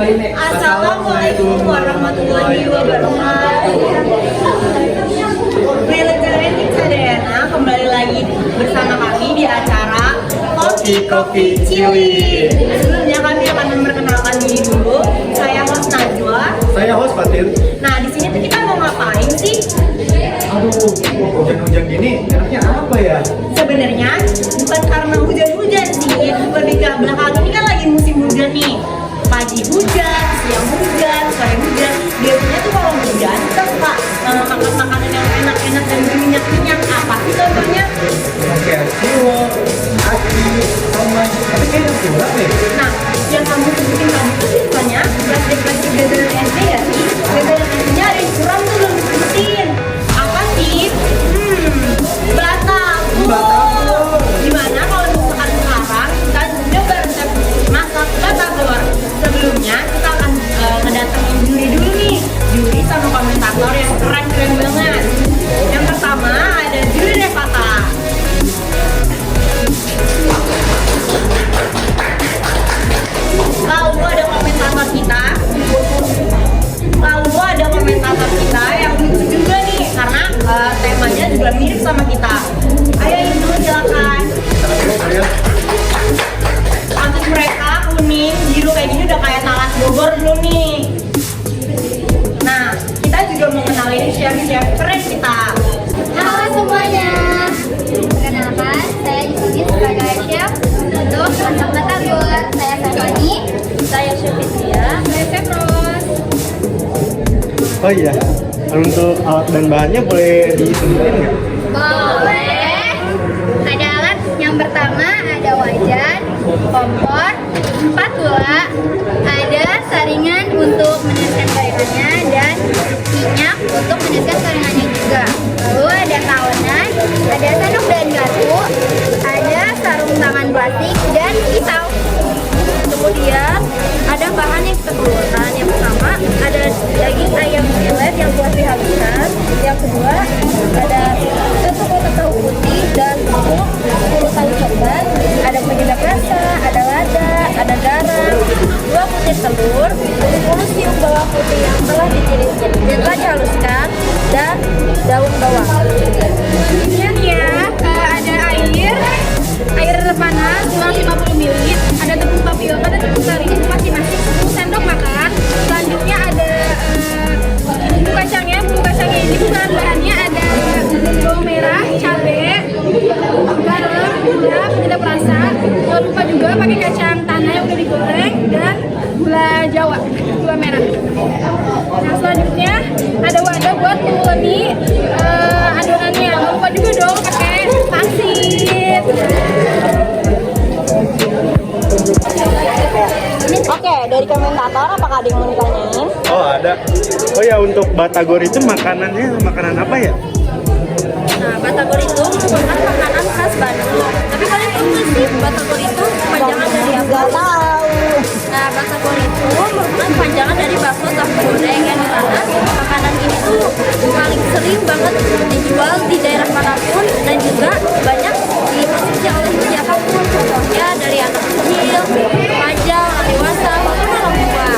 Assalamualaikum warahmatullahi wabarakatuh. Saya kembali lagi bersama kami di acara Kopi Ciwi. Sebelumnya kami akan memperkenalkan diri dulu. Saya host Najwa. Saya host Fatir. Nah, di sini tuh kita mau ngapain sih? Aduh, hujan-hujan gini, enaknya apa ya? Sebenarnya bukan karena hujan-hujan sih, lebih ke belakang ini kan lagi musim hujan nih. Pagi hujan, siang hujan, sore hujan. Biasanya tuh kalau hujan kita suka makan makanan yang enak-enak dan berminyak-minyak. Apa sih contohnya? Oke, cilok, aci, sama. Tapi kayaknya kurang deh. Nah, yang kamu sebutin tadi tuh biasanya plastik-plastik jajanan SD ya sih? Jajanan SD-nya ada yang kurang tuh belum disebutin. Apa sih? Batagor. Gimana kalau misalkan sekarang kita coba resep masak batagor? Sebelumnya kita akan ngedatengin juri dulu nih. Juri sama komentator yang keren-keren banget. Yang pertama ada juri Revata. Lalu ada komentator kita yang lucu juga nih karena temanya juga mirip sama kita. Ayo Ibu silakan. Rambut mereka kuning, biru kayak gini udah kayak talas Bogor dulu nih. Nah, kita juga mau kenalin chef-chef keren kita. Halo semuanya, perkenalkan saya di sini sebagai chef untuk masak batagor. Saya Stephanie, saya Chef Fitria, saya Chef Rose. Oh iya, untuk alat dan bahannya boleh disebutin nggak? Boleh. Ada alat yang pertama ada wajan, kompor, spatula, ada saringan untuk menyiapkan gorengannya dan minyak untuk menyiapkan gorengannya juga. Lalu ada kawanan, ada sendok dan garpu, ada sarung tangan plastik dan pisau. Kemudian ada bahan yang kita perlukan. Yang pertama ada daging ayam filet yang buat dihaluskan. Yang kedua ada 1 kotak tahu putih dan 10 tahu coklat. Ada penyedap rasa, ada lada, ada garam, 2 butir telur, 10 siung bawang putih yang telah dihaluskan dan daun bawang. Kemudian ya ada air panas 250 ml, ada tepung tapioka dan tepung terigu masing-masing 10 sendok makan. Selanjutnya ada bumbu kacangnya ini bahan-bahannya ada bawang merah, cabai, garam, gula, penyedap rasa. Jangan lupa juga pakai kacang tanah yang udah digoreng dan gula Jawa, gula merah. Nah selanjutnya ada wadah buat menguleni adonannya. Jangan lupa juga dong pakai pangsit. Oke, dari komentator apakah ada yang mau ditanyain? Oh ada. Oh ya, untuk batagor itu makanan apa ya? Nah, batagor itu merupakan makanan khas Bandung. Tapi kalian tahu nggak sih batagor itu panjangan dari apa? Nggak tahu. Nah, batagor itu merupakan panjangan dari bakso tahu goreng yang dimana makanan ini tuh paling sering banget dijual di daerah manapun dan juga banyak dikonsumsi oleh siapapun. Contohnya dari anak kecil, remaja, orang dewasa, maupun orang tua.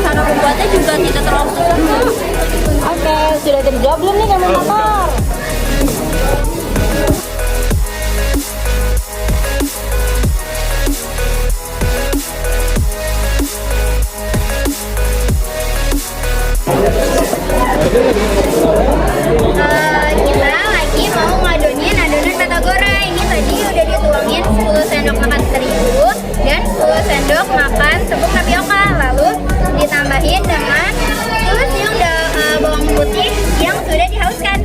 Cara membuatnya juga tidak terlalu susah kok. Oke, sudah terjawab belum nih komentator? Kita lagi mau ngadonin adonan batagor. Ini tadi udah dituangin 10 sendok makan terigu dan 10 sendok makan tepung tapioka. Lalu ditambahin dengan 10 siung bawang putih yang sudah dihaluskan.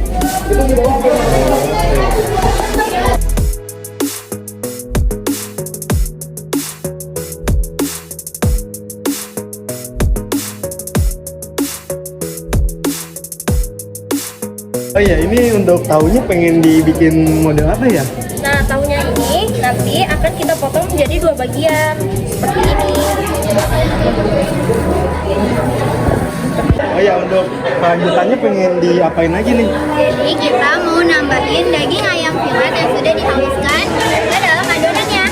Oh iya, ini untuk tahunya pengen dibikin model apa ya? Nah, tahunya ini nanti akan kita potong menjadi 2 bagian seperti ini. Oh ya, untuk kelanjutannya pengen diapain lagi nih? Jadi kita mau nambahin daging ayam filet yang sudah dihaluskan ke dalam adonannya.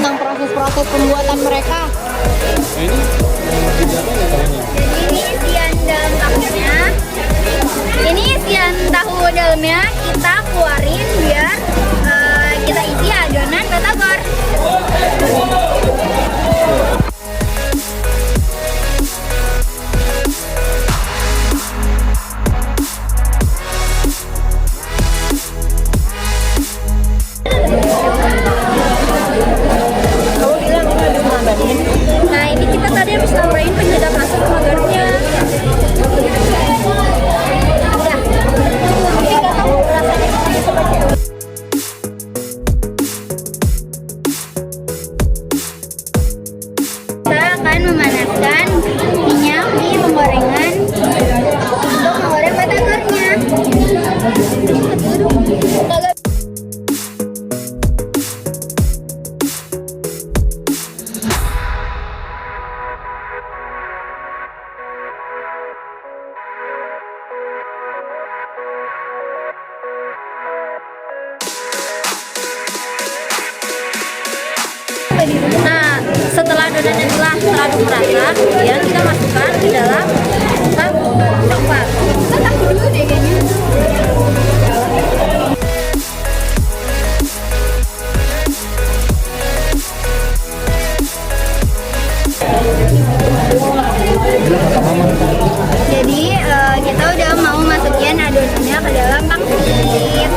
tentang proses-proses pembuatan mereka. Ini Jadi ini isian dalam tahunya. Ini isian tahu dalamnya kita keluarin biar kita isi adonan batagor. Nah ini kita tadi habis nambahin penyedap rasa sama garamnya. Udah. Tapi nggak tahu rasanya seperti apa. Kita akan memanaskan minyak di penggorengan untuk menggoreng batagornya. Nah, setelah adonannya telah teraduk merata, kemudian kita masukkan ke dalam tahu coklat. Kita tahu dulu deh kayaknya. Jadi kita udah mau masukin adonannya ke dalam pangsit.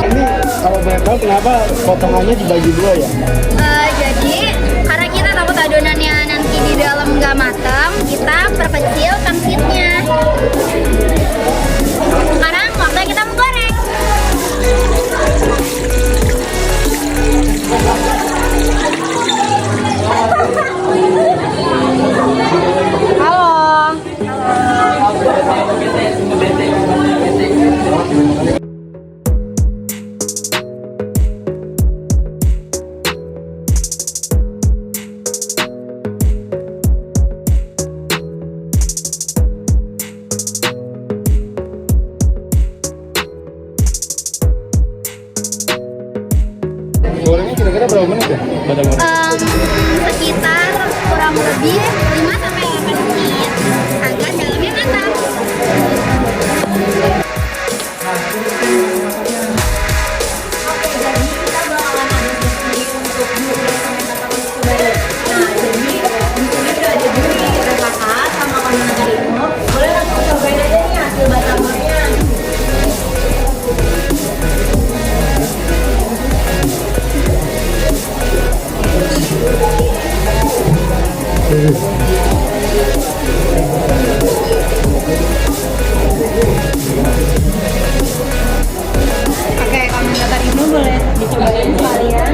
ini kalau boleh tahu kenapa potongannya dibagi dua ya? Jadi karena kita takut adonannya nanti di dalam nggak matang, kita perkecil pangsitnya. Sekarang waktunya kita menggoreng. Gorengnya kira-kira berapa menit ya? Batagor. Sekitar kurang lebih 5-8 menit agar dalamnya matang. Oke, jadi kita bakalan ada sesi untuk duri sama batagor kembali. Nah, jadi di sini udah ada duri, rempah sama kandungan terigu. Boleh langsung cobain aja nih hasil batagornya. Oke, komentar ibu boleh dicobain sekalian.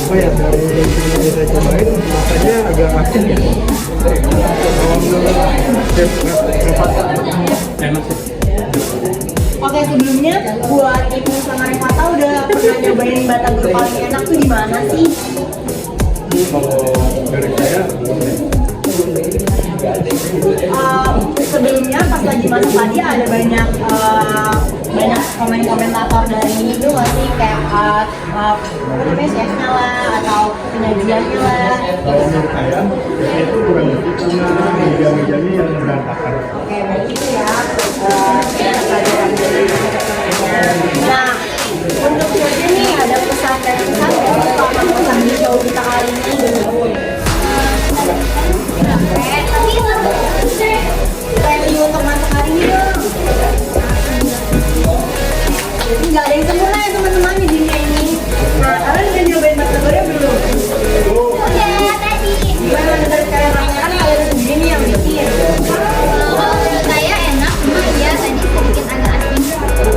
Oh ya, dari yang saya cobain rasanya agak asin ya. Kalau menurut chef Rafat enak sih. Oke, sebelumnya buat Ibu sama Revata udah pernah nyobain batagor paling enak tuh di mana sih? Kalau dari saya Sebelumnya pas lagi masak tadi ada banyak komen-komentator dari itu nggak sih kayak apa namanya chefnya lah atau penyajiannya lah. kalau menurut saya itu kurang lebih karena meja-mejanya yang berantakan. Oke, baik itu ya. Nah, untuk chefnya nih ada pesan dari pesan selama pesan di show kita kali ini. Review untuk masak hari ini dong. Jadi nggak ada yang sempurna ya teman-teman di dunia ini. Nah, kalian udah nyobain batagornya belum? Udah tadi. Gimana menurut kalian rasanya kan kalian sendiri nih yang bikin? Kalau menurut saya enak, cuma ya tadi sedikit agak asin.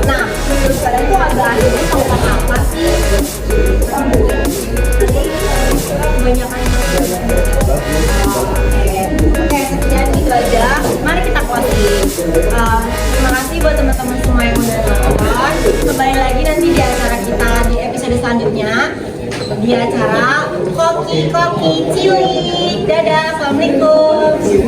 Nah, menurut kalian tuh agak asinnya tahukan apa sih? Kebanyakan Oke, sekian itu aja. Mari kita closing. Terima kasih buat teman-teman semua yang udah nonton. Kembali lagi nanti di acara kita di episode selanjutnya di acara koki koki cilik. Dadah, assalamualaikum.